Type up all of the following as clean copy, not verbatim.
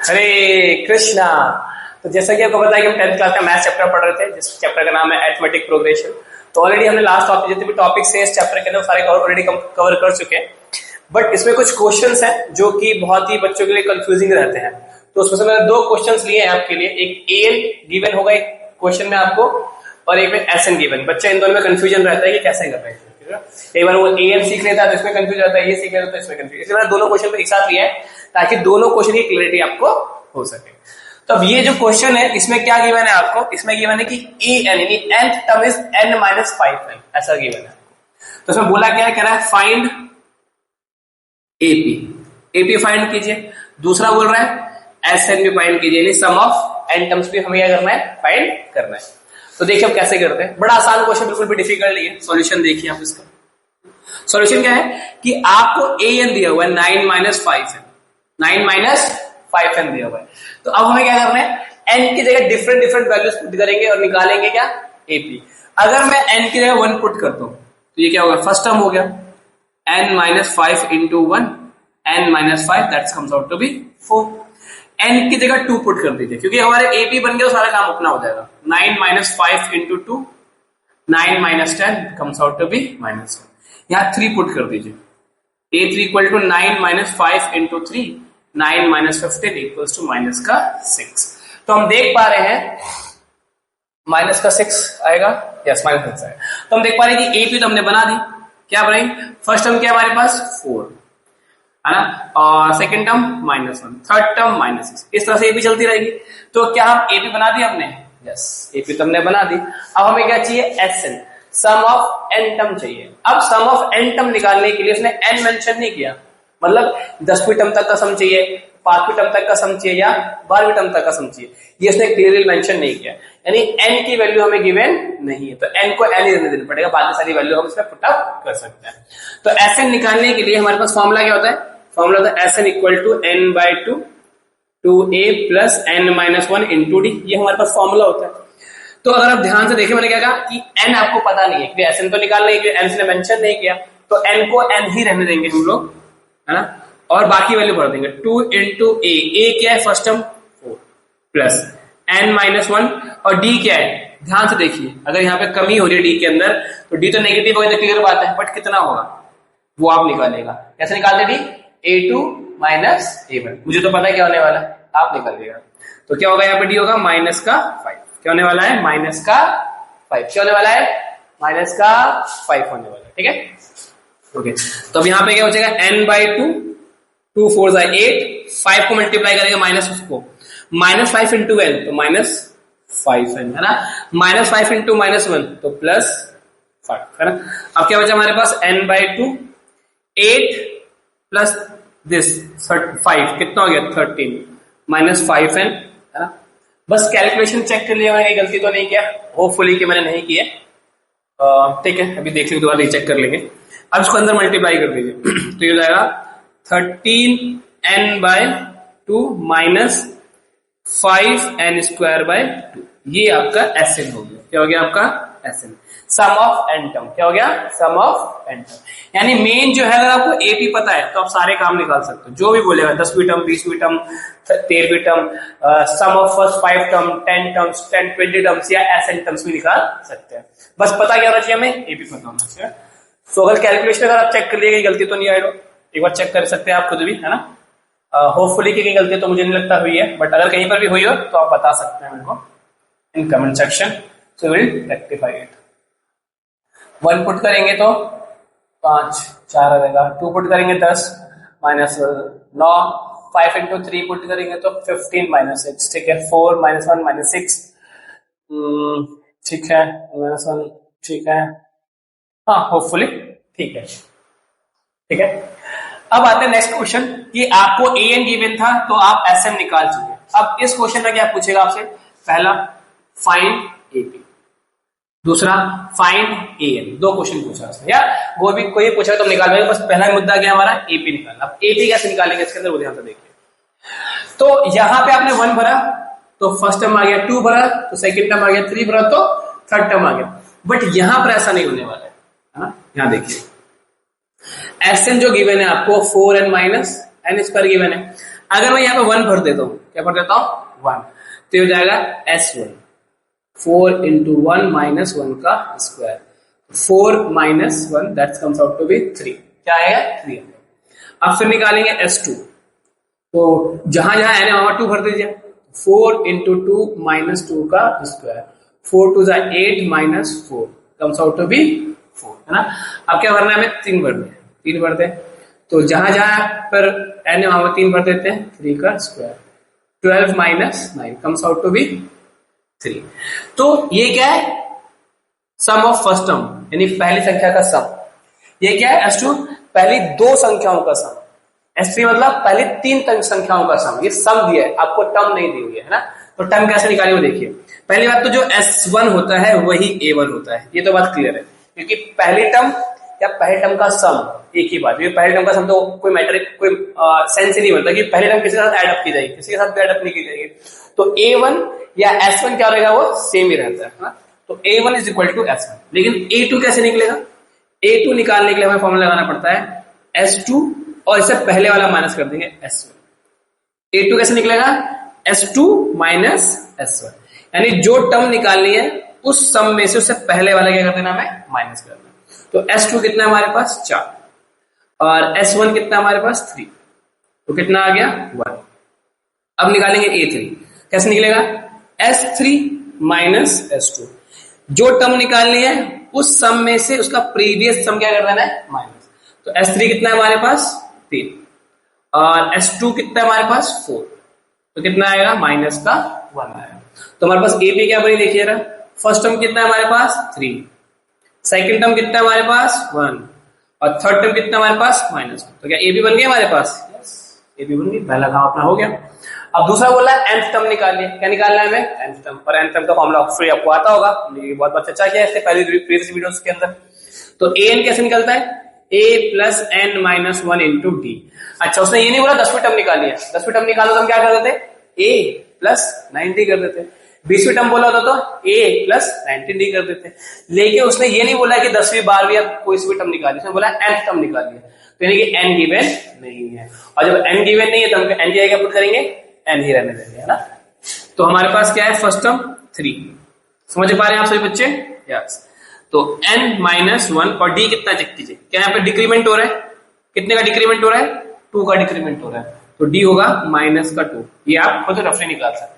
हरे कृष्णा। तो जैसा कि आपको पता है कि हम 10th क्लास का मैथ्स चैप्टर पढ़ रहे थे, जिस चैप्टर का नाम है अरिथमेटिक प्रोग्रेशन। तो ऑलरेडी हमने लास्ट टॉपिक जितने भी टॉपिक्स है इस चैप्टर के अंदर सारे ऑलरेडी कवर कर चुके हैं। बट इसमें कुछ क्वेश्चंस हैं जो कि बहुत ही बच्चों के लिए कंफ्यूजिंग रहते हैं। तो उसमें से मैंने दो क्वेश्चंस लिए हैं आपके लिए। एक एन गिवन होगा एक क्वेश्चन में आपको, और एक में एसएन गिवन। बच्चा इन दोनों में कंफ्यूजन रहता है कि कैसे कर रहे हैं। एक बार वो एन सीख लेता है तो इसमें कंफ्यूज रहता है, ये सीख लेता है तो इसमें कंफ्यूज। इसलिए मैंने दोनों क्वेश्चन को एक साथ लिया है ताकि दोनों क्वेश्चन की क्लैरिटी आपको हो सके। तो अब ये जो क्वेश्चन है इसमें क्या गिवन है आपको, इसमें गिवन है कि एन यानी nth टर्म इज n-5n, ऐसा गिवन है। तो इसमें बोला क्या है, कह रहा है फाइंड एपी फाइंड कीजिए। दूसरा बोल रहा है एसएन भी फाइंड कीजिए, यानी सम ऑफ n टर्म्स भी हमें क्या करना है, फाइंड करना है। तो देखिए अब कैसे करते हैं। बड़ा आसान क्वेश्चन, बिल्कुल भी डिफिकल्ट नहीं है। सॉल्यूशन देखिए आप इसका। सॉल्यूशन क्या है कि आपको an दिया हुआ है 9-5n, 9-5n दिया हुआ है। तो अब हमें क्या करना है, n की जगह डिफरेंट वैल्यूज पुट करेंगे और निकालेंगे क्या, एपी। अगर मैं n की जगह 1 पुट करता हूं तो ये क्या होगा, फर्स्ट टर्म हो गया n-5 into 1, n-5 that comes out to be 4। n की जगह 2 पुट कर दीजिए, क्योंकि हमारे एपी बन गया तो सारा काम अपना हो जाएगा। 9-5 into 2, 9-10 comes out to be -1। यहां 3 पुट कर दीजिए, a3 equal to 9-5 into 3, 9-15 equals to -6। तो हम देख पा रहे हैं -6 आएगा, यस -6 आएगा। तो हम देख पा रहे हैं कि एपी तो हमने बना दी। क्या बनाएंगे, फर्स्ट टर्म क्या हमारे पास 4 है ना, और सेकंड टर्म -1, थर्ड टर्म -6, इस तरह से एपी चलती रहेगी। तो क्या हम एपी बना दी हमने, यस एपी तो हमने बना दी। अब हमें क्या चाहिए, SN, sum of n term चाहिए। अब सम ऑफ n टर्म निकालने के लिए उसने n मेंशन नहीं किया, मतलब 10वीं टर्म तक का सम चाहिए, 5वीं टर्म तक का सम चाहिए या 12वीं टर्म तक का सम चाहिए, ये उसने क्लियरली मेंशन नहीं किया। यानी n की वैल्यू हमें गिवन नहीं है, तो n को n ही रहने देना पड़ेगा, बाकी सारी वैल्यू हम इसमें पुट अप कर सकते हैं। तो एसएन निकालने के लिए हमारे पास फॉर्मूला क्या होता है, फॉर्मूला होता है SN equal to n/2 2a plus n-1 into d, ये हमारे पास फॉर्मूला होता है। तो अगर आप ध्यान से देखें, मैंने क्या कहा कि n आपको पता नहीं है, क्योंकि एसएन तो निकालना है, क्योंकि n ने मेंशन नहीं किया, तो n को n ही रहने देंगे हम लोग, है ना, और बाकी वैल्यू भर देंगे। 2 into a क्या है फर्स्ट टर्म 4 प्लस n-1, और d क्या है, ध्यान से देखिए, अगर यहाँ पे कमी हो रही है d के अंदर तो d तो नेगेटिव होगा, तो क्लियर बात है, बट कितना होगा वो आप निकालेगा। कैसे निकालते d, a2 minus a1, मुझे तो पता है क्या होने वाला है, आप निकालिएगा। तो क्या होगा, यहाँ पे d होगा -5, क्या होने वाला है, -5, क्या होने वाला है, -5 होने वाला है, ठीक है, ओके। तो अब यहाँ पे क्या हो जाएगा, n/2, 2 4 8, 5 को मल्टीप्लाई करेंगे माइनस उसको, -5 into n तो -5n है ना, -5 into -1 तो +5 है ना। अब क्या बचा हमारे पास, n/2, 8 प्लस दिस 5 कितना हो गया, 13 -5n है ना। बस कैलकुलेशन चेक कर लिया, मैंने गलती तो नहीं किया, होपफुली कि मैंने नहीं किया, ठीक है। अभी देख लेंगे, दोबारा रीचेक कर लेंगे। अब इसको अंदर मल्टीप्लाई कर दीजिए तो ये हो जाएगा 13n/2 माइनस 5n² ये आपका एसएन हो गया। क्या हो गया आपका SN, sum of n term. क्या हो गया, सम ऑफ n टर्म। यानी मेन जो है, अगर आपको एपी पता है तो आप सारे काम निकाल सकते हो, जो भी बोलेगा, 10वीं टर्म, 20वीं टर्म, 13वीं term, sum of first 5 term, 10 terms, 10 20 terms या एसएन टर्म्स भी निकाल सकते हैं। बस पता क्या होना चाहिए हमें, एपी पता होना चाहिए। सो अगर कैलकुलेशन अगर आप चेक कर लिए गलती तो नहीं आएगा, एक बार चेक कर सकते हैं आप खुद भी, है ना। होपफुली की गलती तो मुझे नहीं लगता हुई है, बट अगर कहीं पर भी हुई हो तो आप बता सकते हैं मेरे को in comment section, so will rectify it. 1 put करेंगे तो 5, 4 आ जाएगा, 2 पुट करेंगे 10 -9, 5 into 3 पुट करेंगे तो 15 -6, ठीक है, 4 -1 -6, ठीक है, -1 ठीक है, हाँ होपफुली ठीक है, ठीक है। अब आते हैं नेक्स्ट क्वेश्चन कि आपको an गिवन था तो आप sm निकाल चुके। अब इस क्वेश्चन में क्या पूछेगा आपसे, पहला फाइंड एपी, दूसरा फाइंड an, 2 क्वेश्चन पूछा उसने, या वो भी कोई पूछा तो हम निकाल लेंगे। बस पहला मुद्दा क्या हमारा, एपी निकालना। अब एपी कैसे निकालेंगे इसके अंदर, वो ध्यान से देखिए। तो यहां पे आपने 1 भरा तो फर्स्ट टर्म आ गया, 2 भरा तो सेकंड टर्म आ गया, 3 भरा तो थर्ड टर्म आ गया। बट यहां पर ऐसा नहीं होने वाला है ना। यहां देखिए एसएन जो गिवन है आपको 4n - n² गिवन है। अगर मैं यहाँ पे 1 भर देता हूँ, क्या भर देता हूँ 1, तो ये हो जाएगा S1, 4 into 1 minus 1 का square, 4 minus 1 that comes out to be 3, क्या आएगा 3। अब फिर निकालेंगे S2, तो जहां जहां n है वहां 2 भर दीजिए, 4 into 2 minus 2 का स्क्वायर, 4 2 जा 8 minus 4 comes out to be 4, है ना। अब क्या भरना है हमें, 3 भरना है, 3 भरते हैं, तो जहां जहां पर n है वहां 3 भर देते हैं, 3 का square, 12 minus 9 comes out to be 3। तो ये क्या है, सम ऑफ फर्स्ट टर्म, यानी पहली संख्या का सम। ये क्या है S2, पहली 2 संख्याओं का सम। S3 मतलब पहली 3 संख्याओं का सम। ये सम दिया है, आपको टर्म नहीं दी हुई है ना। तो टर्म कैसे निकाले वो देखिए। पहली बात तो जो S1 होता है वही A1 होता है, ये तो बात क्लियर है, क्योंकि पहली टर्म या पहले टर्म का सम एक ही बात है। पहले टर्म का सम तो कोई मैटर, कोई सेंस ही नहीं बनता कि पहले टर्म किसी के साथ एडअप की जाएगी, किसी के साथ भी एडअप नहीं की जाएगी। तो A1 या S1 क्या रहेगा, वो सेम ही रहता है ना। तो A1 is equal to S1। लेकिन A2 कैसे निकलेगा, A2 निकालने के लिए हमें फॉर्मूला लगाना पड़ता है S2 और इससे पहले वाला माइनस कर देंगे S1। A2 कैसे निकलेगा, S2 माइनस S1, यानी जो टर्म निकालनी है उस सम में से उससे पहले वाला क्या कर देना, हमें माइनस कर देना। तो S2 कितना है हमारे पास 4 और S1 कितना हमारे पास 3, तो कितना आ गया 1। अब निकालेंगे A3, कैसे निकलेगा, S3 माइनस S2। जो टर्म निकालनी है उस सम में से उसका प्रीवियस सम क्या कर देना है, माइनस। तो S3 कितना है हमारे पास 3 और S2 कितना है हमारे पास 4, तो कितना आएगा माइनस का 1 आएगा। तो हमारे पास AP क्या बनी देखिए जरा, फर्स्ट टर्म कितना है हमारे पास 3, सेकंड टर्म कितना है हमारे पास 1 और थर्ड टर्म कितना हमारे पास -1। तो क्या AB बन गया हमारे पास, यस AB बन गई, पहला काम अपना हो गया। अब दूसरा बोला है nth टर्म निकालिए, क्या निकालना है हमें, nth टर्म। और nth टर्म का फॉर्मूला फ्री आपको आता होगा, हमने बहुत बार चर्चा किया है इससे पहले प्रीवियस वीडियोस के अंदर। तो an कैसे निकलता है, a plus n minus 1 into D. अच्छा, उसने ये नहीं बोला 10वीं टर्म निकालिए, 10वीं टर्म निकालो तो हम क्या कर देते, a प्लस 9d कर देते। 20वीं टर्म बोला होता तो a प्लस 19d कर देते। लेकिन उसने ये नहीं बोला कि 10वीं 12वीं या कोई सी भी टर्म निकालिए, उसने बोला nth टर्म निकालिए, तो यानी कि n गिवन नहीं है। और जब n गिवन नहीं है तो हम n की जगह पुट करेंगे, n ही रहने देंगे, है ना। तो हमारे पास क्या है, फर्स्ट टर्म 3, समझ पा रहे हैं आप सभी बच्चे, यस। तो n माइनस 1 और d कितना चेक कीजिए, क्या यहाँ पे डिक्रीमेंट हो रहा है, कितने का डिक्रीमेंट हो रहा है, 2 का डिक्रीमेंट हो रहा है, तो d होगा माइनस का 2। ये आप खुद रफली निकाल सकते हैं।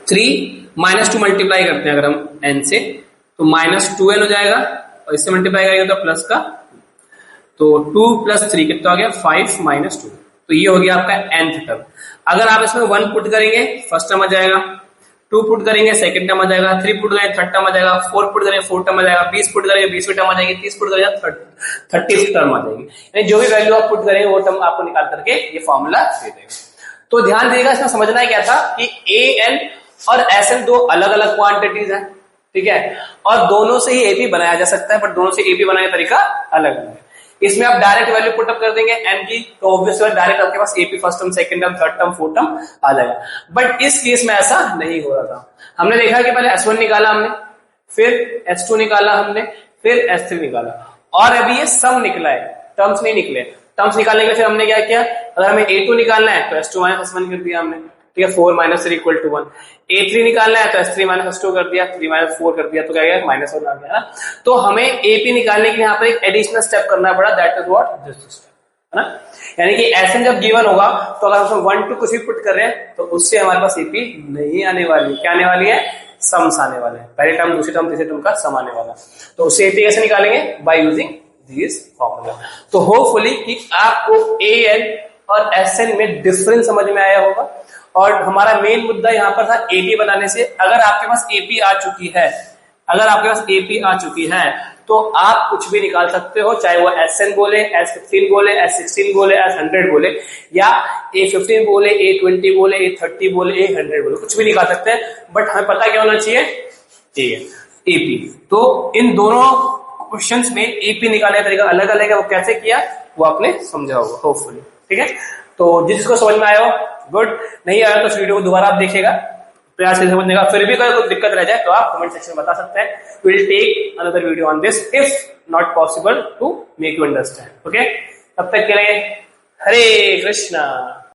3 माइनस 2 मल्टीप्लाई करते हैं अगर हम n से, तो माइनस 2n हो जाएगा और इससे मल्टीप्लाई करेंगे तो प्लस का, तो 2 प्लस 3 कितना हो गया 5 माइनस 2। तो ये हो गया आपका nth टर्म। अगर आप इसमें 1 पुट करेंगे फर्स्ट टर्म आ जाएगा, 2 पुट करेंगे सेकंड टर्म आ जाएगा, 3 पुट करेंगे थर्ड टर्म आ जाएगा, 4 पुट करेंगे फोर्थ टर्म आ जाएगा, 20 पुट करेंगे 20वीं टर्म आ जाएगी, 30 पुट करेंगे 30th टर्म आ जाएगी। यानी जो भी वैल्यू आप पुट करेंगे वो टर्म आपको निकाल करके ये फॉर्मूला दे देगा। तो ध्यान दीजिएगा, इसमें समझना क्या था कि an और Sn 2 अलग अलग क्वांटिटीज हैं, ठीक है, और दोनों से ही AP बनाया जा सकता है, बट दोनों से AP बनाने का तरीका अलग अलग है। इसमें आप डायरेक्ट वैल्यू पुट अप कर देंगे n की, तो ऑब्वियसली डायरेक्ट आपके पास AP first term second term third term fourth term आ जाएगा। बट इस केस में ऐसा नहीं हो रहा था। हमने देखा कि पहले S1 निकाला हमने, फिर S2 निकाला हमने, फिर S3 निकाला, और अभी ये सम निकला है, टर्म्स नहीं निकले। टर्म्स निकालने के लिए फिर हमने क्या किया, अगर हमें A2 निकालना है तो S2 माइनस S1 कर दिया हमने, ठीक है, 4 माइनस 3 इक्वल टू 1। A3 निकालना है तो S3 माइनस S2 कर दिया, 3 माइनस 4 कर दिया, तो क्या गया -1 आ गया ना। तो हमें AP निकालने के लिए यहाँ पर एक एडिशनल स्टेप करना पड़ा, that is what, this step, है ना। यानी कि Sn जब गिवन होगा तो अगर हम 1 2 कुछ भी पुट कर रहे हैं तो उससे हमारे पास AP नहीं आने वाली, क्या आने वाली है, सम्स आने वाले हैं, पहले टर्म दूसरी टर्म तीसरी टर्म का सम आने वाला। तो उससे AP कैसे निकालेंगे, बाय यूजिंग दिस फॉर्मूला। तो होपफुली कि आपको an और Sn में डिफरेंस समझ में आया होगा। और हमारा मेन मुद्दा यहाँ पर था AP बनाने से। अगर आपके पास AP आ चुकी है, अगर आपके पास AP आ चुकी है तो आप कुछ भी निकाल सकते हो, चाहे वो Sn बोले, S15 बोले, S16 बोले, S100 बोले, या A15 बोले, A20 बोले, A30 बोले, A100 बोले, कुछ भी निकाल सकते हैं। बट हमें पता क्या होना चाहिए, AP। तो इन दोनों क्वेश्चंस में AP निकालने का तरीका अलग अलग है, वो कैसे किया वो आपने समझा होगा होपफुली, ठीक है। तो जिसको समझ में आया हो गुड, नहीं आया तो इस वीडियो को दोबारा आप देखिएगा, प्रयास करके समझने का। फिर भी कोई दिक्कत रह जाए तो आप कमेंट सेक्शन में बता सकते हैं, we will take another video on this if not possible to make you understand, okay. तब तक के लिए हरे कृष्णा।